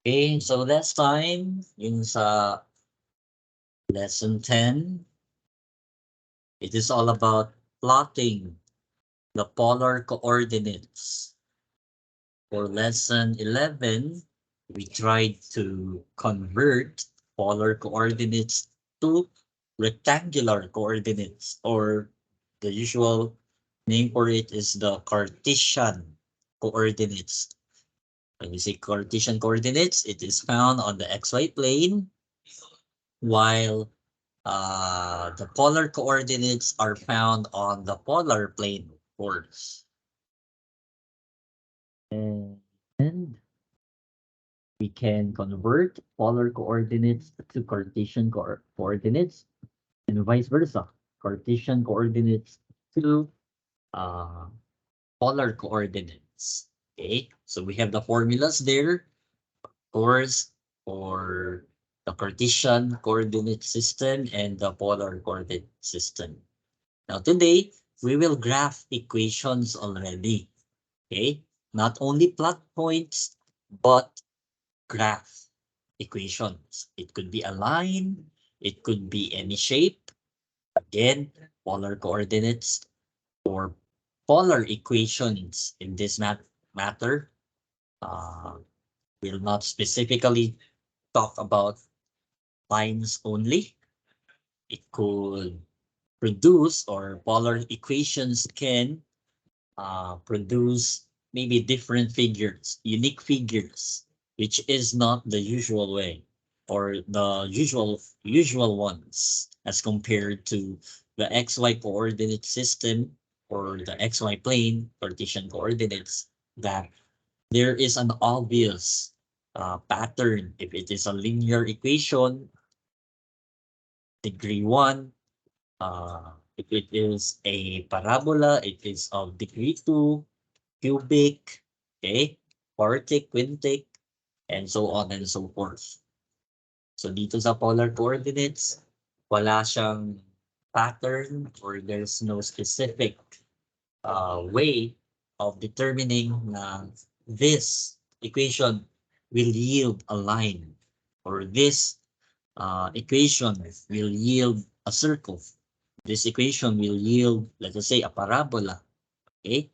Okay, so last time, yung sa lesson 10, it is all about plotting the polar coordinates. For lesson 11, we tried to convert polar coordinates to rectangular coordinates, or the usual name for it is the Cartesian coordinates. When we say Cartesian coordinates, it is found on the xy plane, while the polar coordinates are found on the polar plane, of course. And we can convert polar coordinates to Cartesian coordinates and vice versa. Cartesian coordinates to uh, polar coordinates. Okay, so we have the formulas there, of course, for the Cartesian coordinate system and the polar coordinate system. Now today, we will graph equations already. Okay, not only plot points, but graph equations. It could be a line, it could be any shape. Again, polar coordinates or polar equations in this matter. Uh, will not specifically talk about lines only. It could produce, or polar equations can produce maybe different figures, unique figures, which is not the usual way or the usual ones as compared to the XY coordinate system or the XY plane Cartesian coordinates, that there is an obvious pattern. If it is a linear equation, degree 1, if it is a parabola, it is of degree 2, cubic, okay, quartic, quintic, and so on and so forth. So dito sa polar coordinates, wala siyang pattern, or there's no specific way of determining na this equation will yield a line, or this equation will yield a circle. This equation will yield, let us say, a parabola. Okay?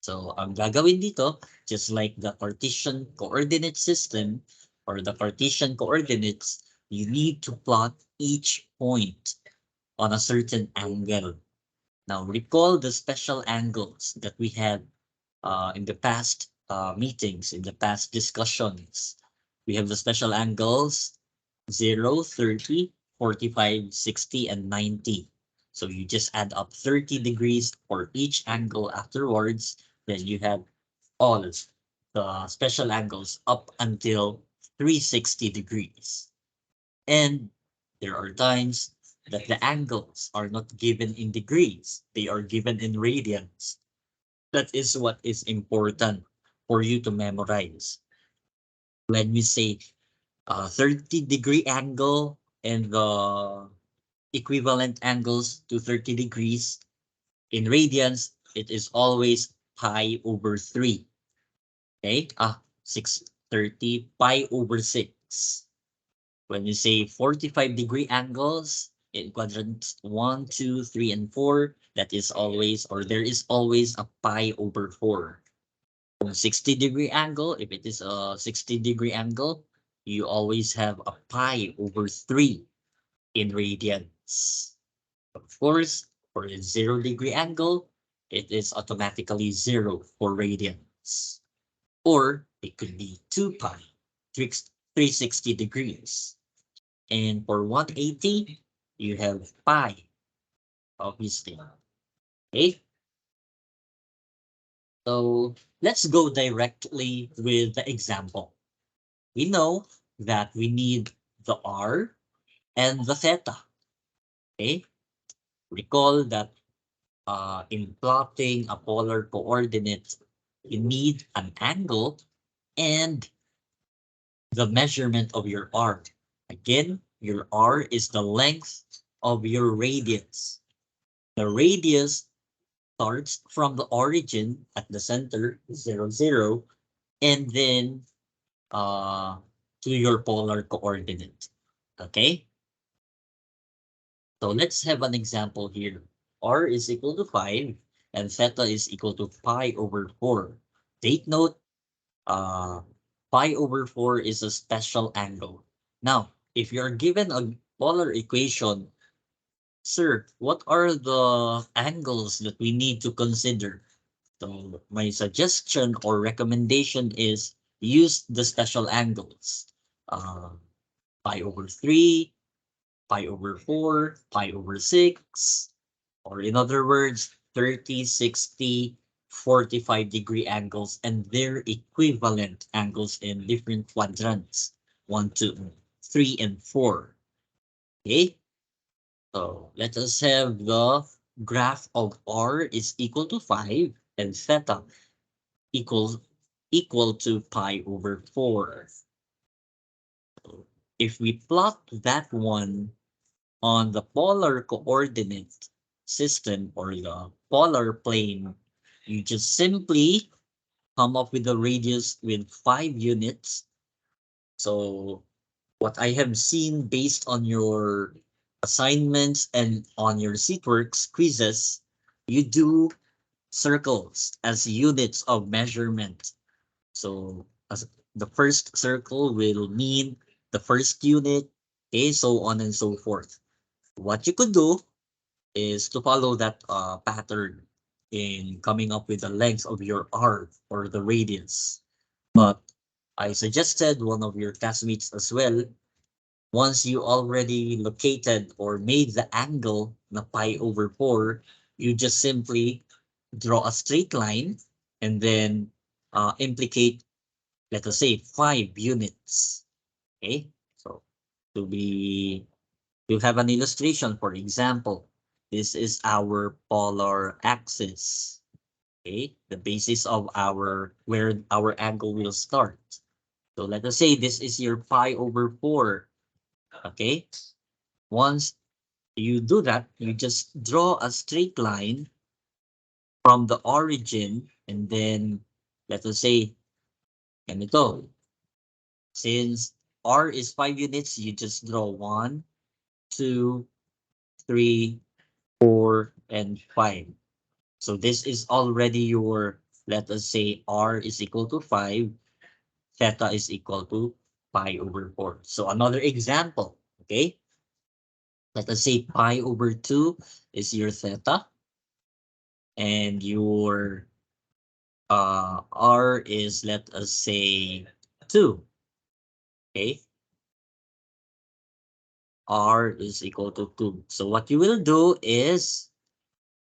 So, ang gagawin dito, just like the Cartesian coordinate system or the Cartesian coordinates, you need to plot each point on a certain angle. Now, recall the special angles that we had in the past meetings, in the past discussions. We have the special angles 0, 30, 45, 60, and 90. So you just add up 30 degrees for each angle afterwards. Then you have all the special angles up until 360 degrees. And there are times that the angles are not given in degrees, they are given in radians. That is what is important for you to memorize. When we say 30-degree angle and the equivalent angles to 30 degrees in radians, it is always pi over 3. Okay? 630 pi over 6. When you say 45-degree angles in quadrants 1, 2, 3, and 4, that is always, or there is always a pi over 4. 60-degree angle, if it is a 60-degree angle, you always have a pi over 3 in radians. Of course, for a 0-degree angle, it is automatically 0 for radians. Or it could be 2 pi, 360 degrees. And for 180, you have pi, obviously. Okay, so let's go directly with the example. We know that we need the r and the theta. Okay, recall that in plotting a polar coordinate, you need an angle and the measurement of your r. Again, your r is the length of your radius. The radius starts from the origin at the center, 0, 0, and then to your polar coordinate. Okay? So let's have an example here. R is equal to 5 and theta is equal to pi over 4. Take note, uh, pi over 4 is a special angle. Now, if you're given a polar equation, sir, what are the angles that we need to consider? So my suggestion or recommendation is use the special angles. Uh, pi over 3, pi over 4, pi over 6, or in other words, 30, 60, 45-degree angles and their equivalent angles in different quadrants, 1, 2, 3, and 4. Okay, so let us have the graph of r is equal to 5 and theta equals equal to pi over 4. If we plot that one on the polar coordinate system or the polar plane, you just simply come up with the radius with 5 units. So what I have seen based on your assignments and on your SeatWorks quizzes, you do circles as units of measurement. So as the first circle will mean the first unit, okay, so on and so forth. What you could do is to follow that pattern in coming up with the length of your arc or the radius. But I suggested one of your classmates as well, once you already located or made the angle na pi over 4, you just simply draw a straight line and then implicate, let us say, 5 units. Okay, so to be to have an illustration, for example, this is our polar axis. Okay, the basis of our where our angle will start. So let us say this is your pi over 4. Okay, once you do that, you just draw a straight line from the origin and then let us say ganito. Since r is 5 units, you just draw 1, 2, 3, 4, and 5. So this is already your, let us say, r is equal to 5, theta is equal to pi over 4. So another example, okay? Let us say pi over 2 is your theta, and your r is, let us say, 2, okay? R is equal to 2. So what you will do is,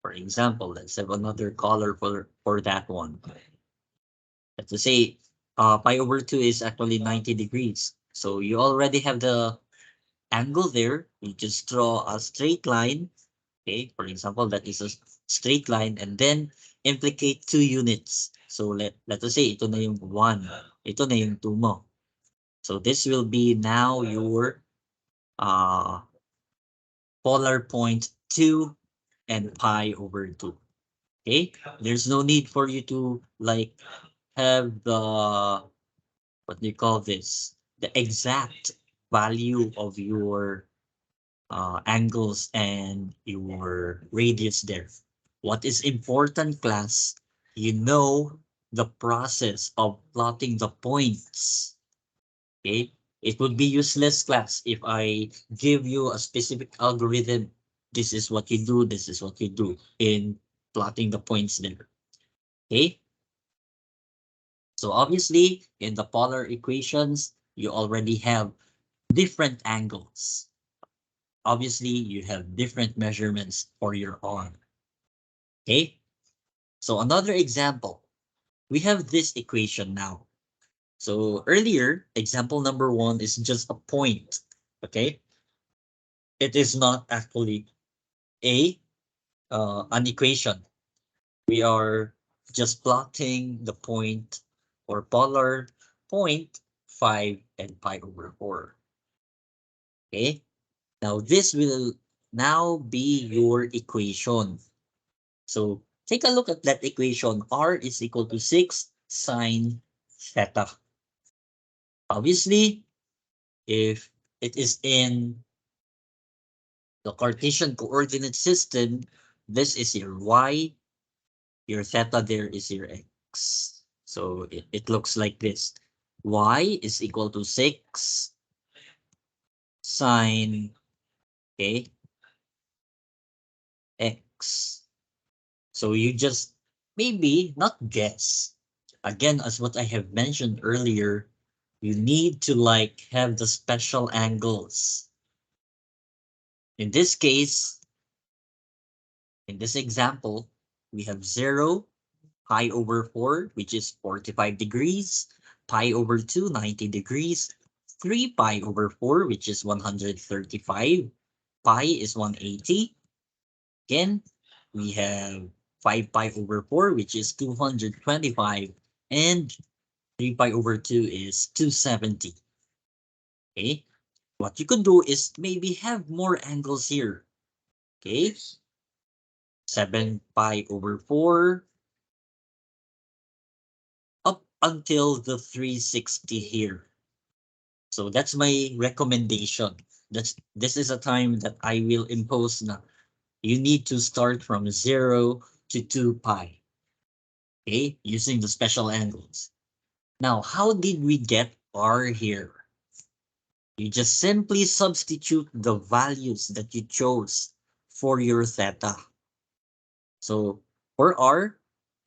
for example, let's have another color for that one. Let's say pi over 2 is actually 90 degrees. So you already have the angle there. You just draw a straight line. Okay, for example, that is a straight line and then implicate 2 units. So let us say ito na yung 1. Ito na yung 2 mo. So this will be now your uh, polar point 2 and pi over 2. Okay, there's no need for you to like have the, what do you call this, the exact value of your angles and your radius there. What is important, class, you know the process of plotting the points. Okay, it would be useless, class, if I give you a specific algorithm. This is what you do, this is what you do in plotting the points there. Okay, so obviously in the polar equations, you already have different angles. Obviously, you have different measurements for your arm. Okay, so another example, we have this equation now. So earlier, example number 1 is just a point. Okay, it is not actually a an equation. We are just plotting the point or polar point 5 and pi over 4. Okay, now this will now be your equation. So take a look at that equation. R is equal to 6 sine theta. Obviously, if it is in the Cartesian coordinate system, this is your y, your theta there is your x. So it looks like this. Y is equal to 6 sine, okay, x. So you just maybe not guess. Again, as what I have mentioned earlier, you need to like have the special angles. In this case, in this example, we have 0, pi over 4, which is 45 degrees, pi over 2, 90 degrees, 3 pi over 4, which is 135, pi is 180. Again, we have 5 pi over 4, which is 225, and 3 pi over 2 is 270. Okay, what you could do is maybe have more angles here. Okay, 7 pi over 4, up until the 360 here. So that's my recommendation. This is a time that I will impose now. You need to start from 0 to 2 pi. Okay, using the special angles. Now, how did we get r here? You just simply substitute the values that you chose for your theta. So for r,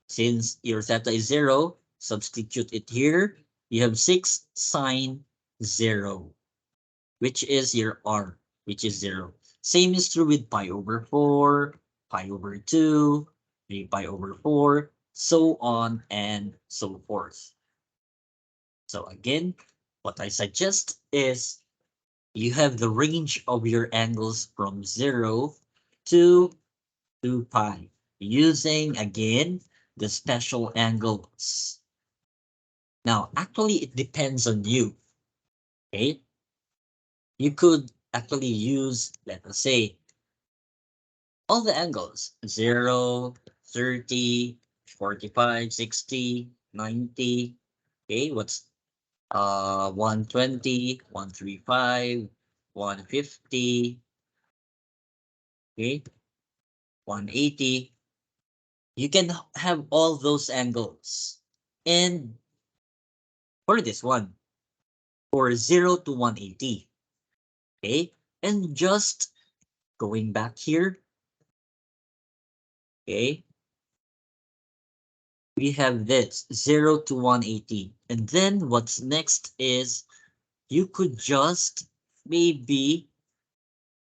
since your theta is 0, substitute it here. You have 6 sine 0, which is your r, which is 0. Same is true with pi over 4, pi over 2, 3 pi over 4, so on and so forth. So again, what I suggest is you have the range of your angles from 0 to 2 pi, using again the special angles. Now, actually, it depends on you. Okay, you could actually use, let us say, all the angles 0, 30, 45, 60, 90. Okay, what's 120, 135, 150, okay, 180. You can have all those angles. And for this one, for 0 to 180, okay, and just going back here, okay, we have this 0 to 180. And then what's next is you could just maybe,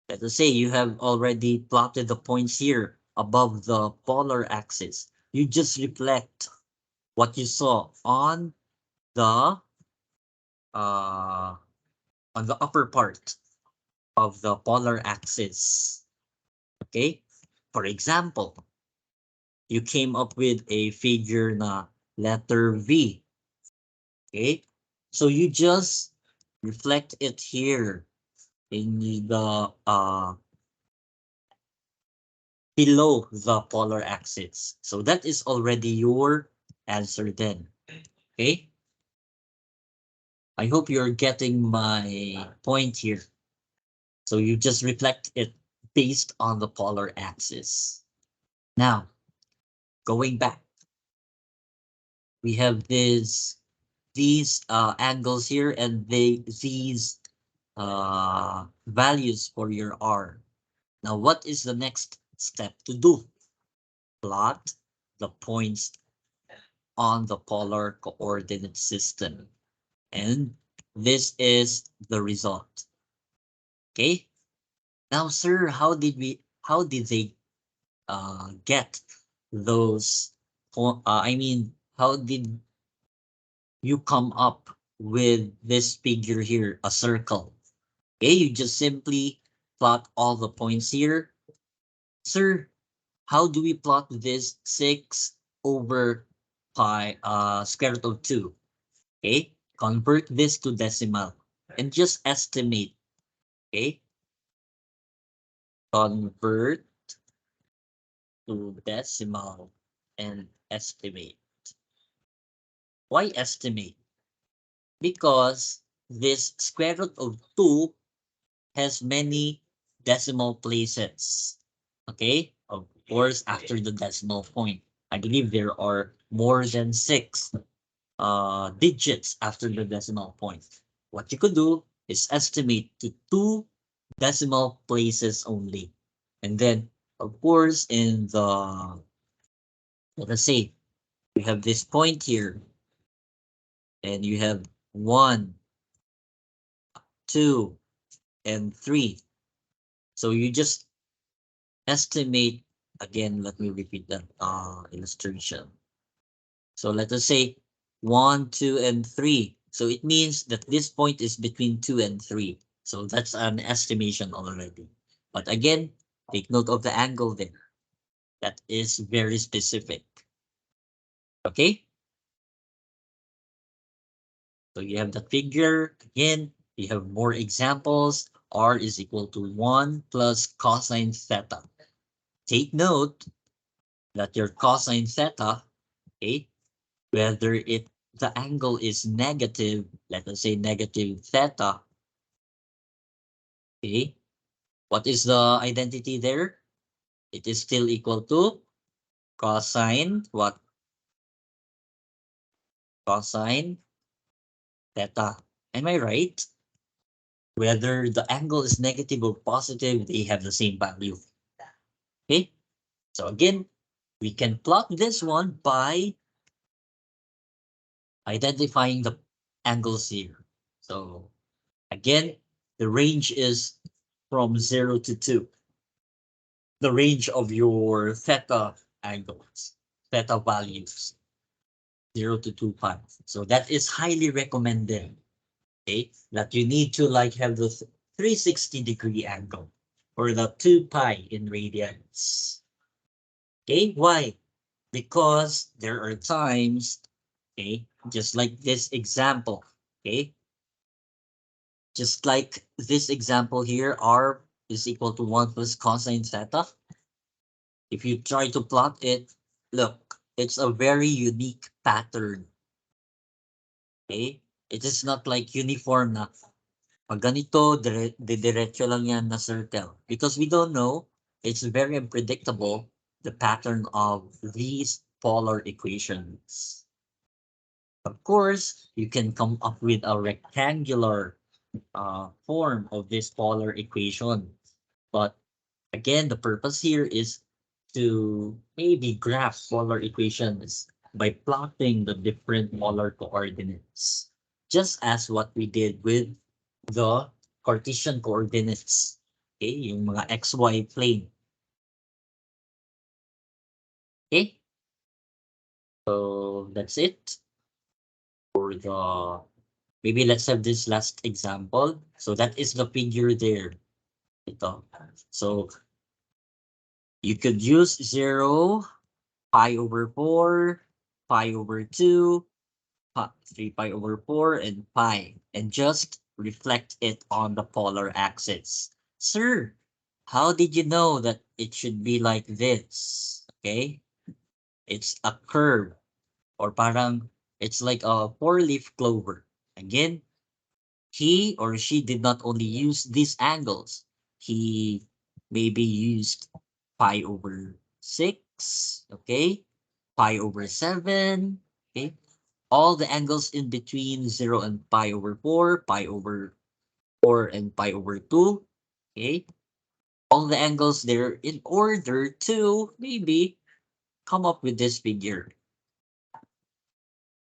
let us say you have already plotted the points here above the polar axis. You just reflect what you saw the uh on the upper part of the polar axis. Okay? For example, you came up with a figure na letter V. Okay? So you just reflect it here in the below the polar axis. So that is already your answer then. Okay? I hope you're getting my point here. So you just reflect it based on the polar axis. Now, going back, we have these angles here and these values for your r. Now, what is the next step to do? Plot the points on the polar coordinate system. And this is the result. Okay. Now, sir, how did they get those, I mean, how did you come up with this figure here, a circle? Okay, you just simply plot all the points here. Sir, how do we plot this 6 over pi square root of 2? Okay, convert this to decimal and just estimate. Okay, convert to decimal and estimate. Why estimate? Because this square root of 2 has many decimal places. Okay? Of course, after the decimal point. I believe there are more than 6 digits after the decimal point. What you could do is estimate to 2 decimal places only. And then, of course, in the, let us say, we have this point here, and you have 1, 2, and 3. So you just estimate, again, let me repeat that illustration. So let us say 1, 2, and 3. So it means that this point is between 2 and 3. So that's an estimation already. But again, take note of the angle there. That is very specific. Okay? So you have the figure. Again, you have more examples. R is equal to 1 plus cosine theta. Take note that your cosine theta, okay, whether the angle is negative, let us say negative theta, okay, what is the identity there? It is still equal to cosine what? Cosine theta. Am I right? Whether the angle is negative or positive, they have the same value. Okay, so again, we can plot this one by identifying the angles here. So again, the range is from 0 to 2. The range of your theta angles, theta values, 0 to 2 pi. So that is highly recommended. Okay, that you need to like have the 360-degree angle or the 2 pi in radians. Okay, why? Because there are times, okay, just like this example, okay, just like this example here, r is equal to 1 plus cosine theta. If you try to plot it, look, it's a very unique pattern. Okay? It is not like uniform na pag ganito, diretso lang yan na circle. Because we don't know, it's very unpredictable, the pattern of these polar equations. Of course, you can come up with a rectangular form of this polar equation. But again, the purpose here is to maybe graph polar equations by plotting the different polar coordinates, just as what we did with the Cartesian coordinates, okay, yung mga XY plane. Okay, so that's it for the, maybe let's have this last example. So that is the figure there. Ito. So you could use 0, pi over 4, pi over 2, 3 pi over 4, and pi, and just reflect it on the polar axis. Sir, how did you know that it should be like this? Okay, it's a curve, or parang it's like a 4-leaf clover. Again, he or she did not only use these angles, he maybe used pi over 6, okay, pi over 7, okay, all the angles in between 0 and pi over 4, pi over 4 and pi over 2, okay, all the angles there in order to maybe come up with this figure.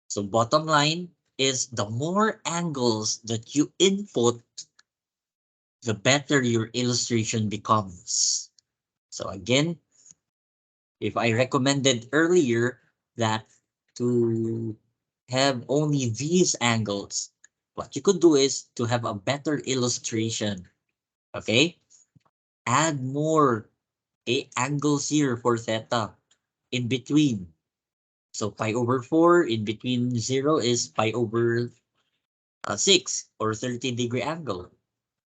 So bottom line is the more angles that you input, the better your illustration becomes. So again, if I recommended earlier that to have only these angles, what you could do is to have a better illustration. Okay? Add more angles here for theta in between. So pi over 4 in between 0 is pi over 6 or 30-degree angle.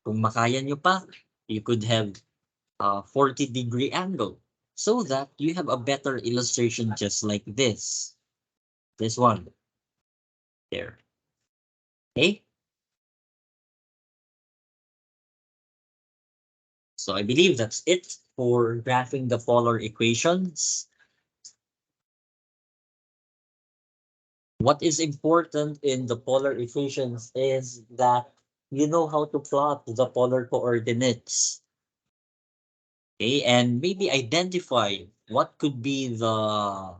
Kung makaya nyo pa, you could have 40-degree angle so that you have a better illustration just like this one there. Okay. So I believe that's it for graphing the polar equations. What is important in the polar equations is that you know how to plot the polar coordinates. Okay, and maybe identify what could be the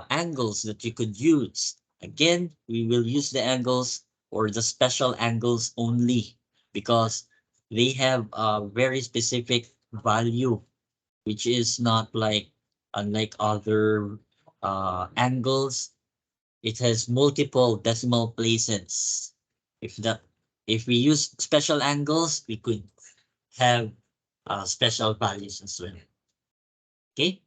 angles that you could use. Again, we will use the angles or the special angles only because they have a very specific value, which is not like unlike other angles. It has multiple decimal places. If the if we use special angles, we could have special values as well. Okay.